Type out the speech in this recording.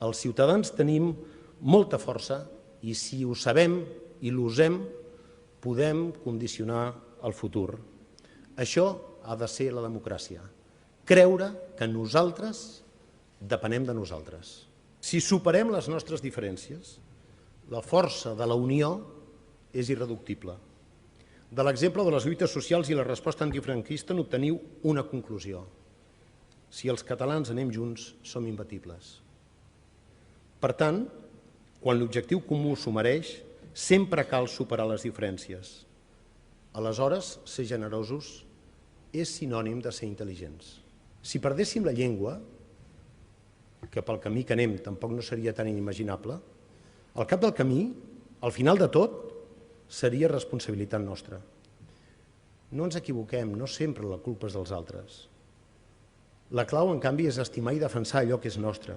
Els ciutadans tenim molta força i si ho sabem i l'usem podem condicionar el futur. Això ha de ser la democràcia. Creure que nosaltres depenem de nosaltres. Si superem les nostres diferències, la força de la unió és irreductible. De l'exemple de les lluites socials i la resposta antifranquista n'obteniu una conclusió. Si els catalans anem junts, som imbatibles. Per tant, quan l'objectiu comú s'ho mereix, sempre cal superar les diferències. Aleshores, ser generosos és sinònim de ser intel·ligents. Si perdéssim la llengua, que pel camí que anem tampoc no seria tan inimaginable, al cap del camí, al final de tot, seria responsabilitat nostra. No ens equivoquem, no sempre la culpa és dels altres. La clau, en canvi, és estimar i defensar allò que és nostre.